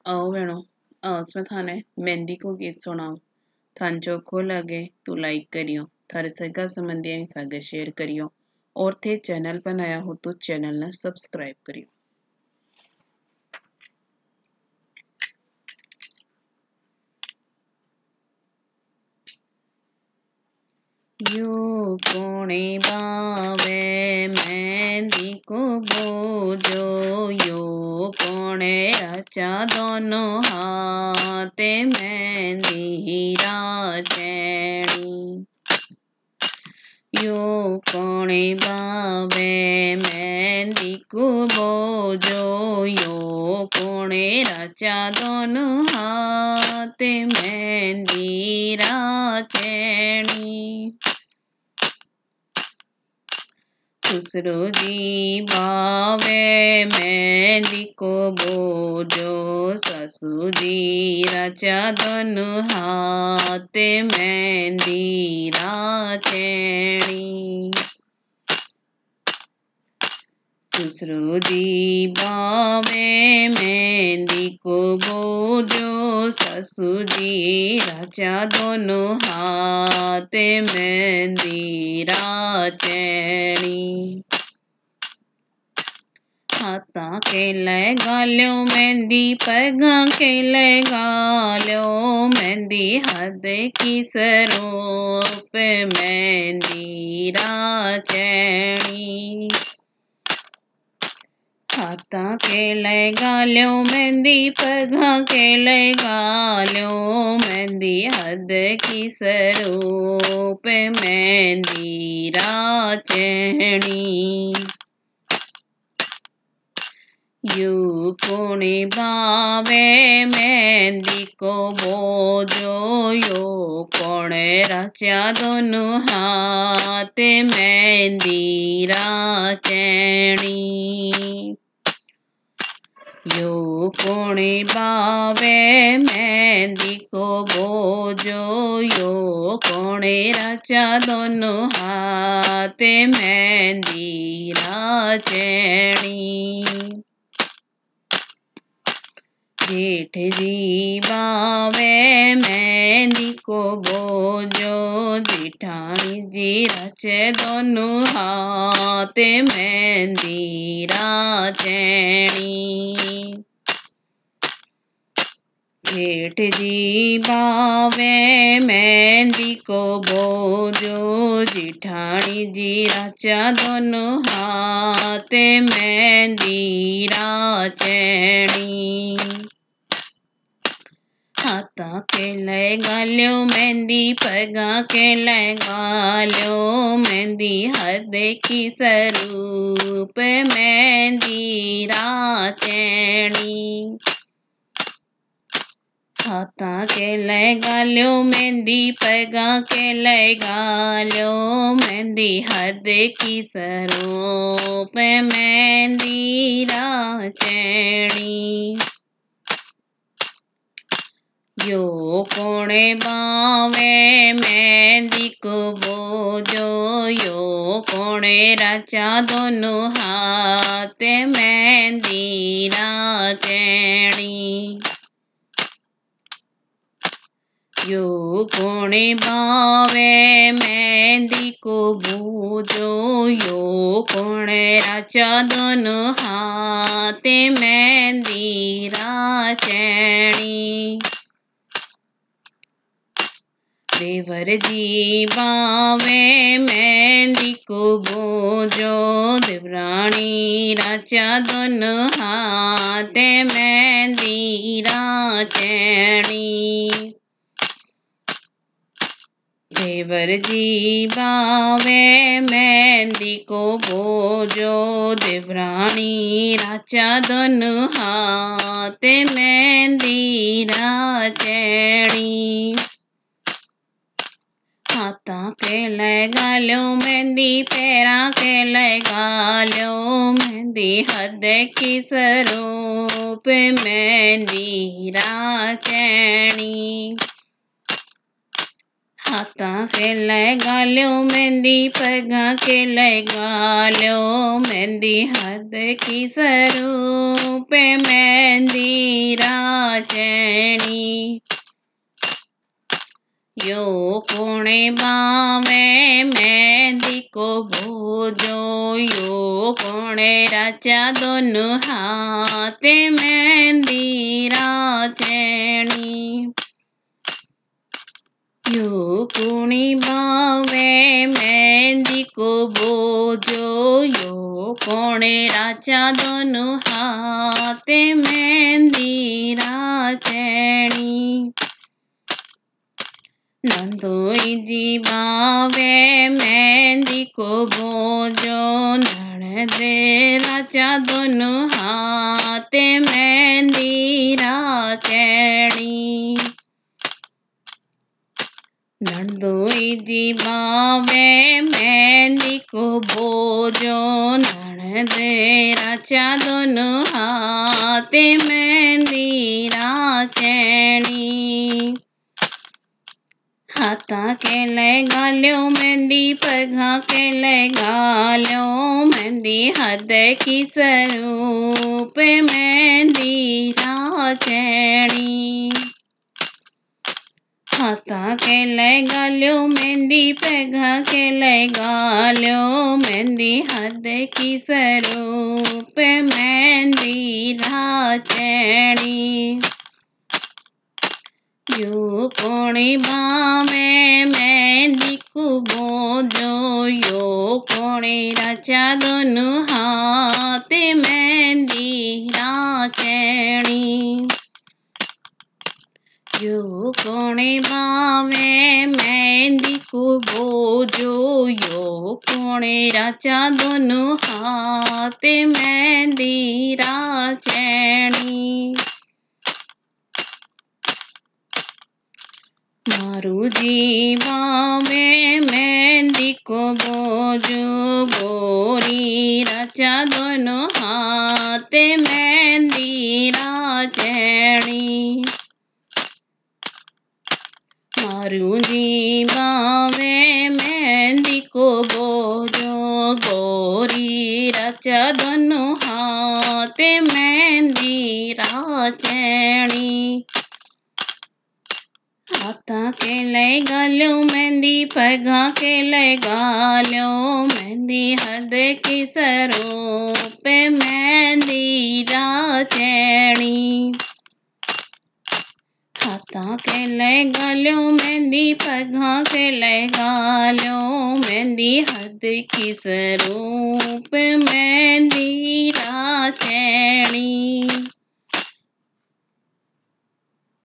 आओ भेणों, आज मैं थाने मेहंदी को गीत सुनाऊं। थान चोखो लगे तो लाइक करियो, थारे सगा संबंधी सागे शेयर करियो और थे चैनल पर नया हो तो चैनल ने सब्सक्राइब करियो। यो कोणे बावे मेहंदी को बोझो, यो कोणे राजा दोनों हाथे मेहंदी राचेणी। यो कोणे बावे मेहंदी को बोझो, यो कोणे राजा दोनों हाथे मेहंदी राचेणी। ससुरो जी बावे मेहंदी को बोझो, ससुर जी राजा दोनों हाथे मेहंदी राचेणी। ससुरो जी बावे मेहंदी को बोझो, ससुर जी राजा दोनों हाथे मेहंदी राचेणी। हाथा के लगाल्यो मेहंदी, पैगा के लगाल्यो मेहंदी, हद की सरोप मेहंदी राचेणी। हाथा के लगाल्यो मेहंदी, पैगा के लगाल्यो मेहंदी, हद की सरोप मेहंदी राचेणी। यो कोणे बावे मेहंदी को बोझो, यो कोणे राजा दोनों हाथे मेहंदी राचेणी। यो कोणे बावे मेहंदी को बोझो, यो कोणे राजा दोनों हाथे मेहंदी राचेणी। जेठ जी बावे मेहंदी को बोझो, जेठानी जी राचे दोनों हाथे मेहंदी राचेणी। जेठ जी बावे मेहंदी को बोझो, जेठानी जी राचा दोनों हाथे मेहंदी राचेणी। हाथा के लगाल्यो मेहंदी, पैगा के लगाल्यो मेहंदी, हद की स्वरूप मेहंदी राचेणी। हाथा के लगाल्यो मेहंदी, पैगा के लगाल्यो मेहंदी, हद की स्वरूप मेहंदी राचेणी। यो कोणे बावे मेहंदी को बोझो, यो कोणे राचा दोनों हाथे मेहंदी राचेणी। यो कोणे बावे मेहंदी को बोझो, यो कोणे राचा दोनों हाथे मेहंदी राचेणी। देवर जी बावे मेहंदी को बोझो, देवरानी राचा दोनों हाथे मेहंदी राचेणी। देवर जी बावे मेहंदी को बोझो, देवरानी राचा दोनों हाथे मेहंदी राचेणी। हाथा के लगाल्यो मेहंदी, पैरा के लगाल्यो मेहंदी, हद की स्वरूप मेहंदी राचेणी। हाथां के लगाल्यो मेहंदी, पगां के लगाल्यो मेहंदी, हद की स्वरूप मेहंदी राचेणी। यो कोणे बावे मेहंदी को भोजो, यो कोणे राचा दोनों हाथ मेहंदी राचेणी। यो कोणी बावे मेहंदी को बोझो, यो कोणे राचा दोनों हाथ मेहंदी राचेणी। नंदोई जी बावे मेहंदी को बोझो, ननदे राचा दोनों हाथ मेहंदी राचेणी। नंदोई जी बावे मेहंदी को बोझो, ननदे राचा दोनों हाथ मेहंदी राचेणी। हाथां के लगाल्यो मेहंदी, पगां के लगाल्यो मेहंदी, हद की स्वरूप मेहंदी राचेणी। हाथां के लगाल्यो मेहंदी, पगां के लगाल्यो मेहंदी, हद की स्वरूप मेहंदी राचेणी। यो कोणी बावे मेहंदी को बोझो, यो कोणे राचा दोनों हाथ मेहंदी राचेणी। यो कोणे बावे मेहंदी को बोझो, यो कोणे राचा दोनों हाथ मेहंदी राचेणी। मारू जी बावे मेहंदी को बोझो, गोरी राचा दोनों हाथ मेहंदी राचेणी। मारू जी बावे मेहंदी को बोझो, गोरी राचा दोनों हाथ मेहंदी राचेणी। हाथां के लगाल्यो मेहंदी, पगां के लगाल्यो मेहंदी, हद की स्वरूप मेहंदी राचेणी। हाथां के लगाल्यो मेहंदी, पगां के लगाल्यो मेहंदी, हद की स्वरूप मेहंदी राचेणी।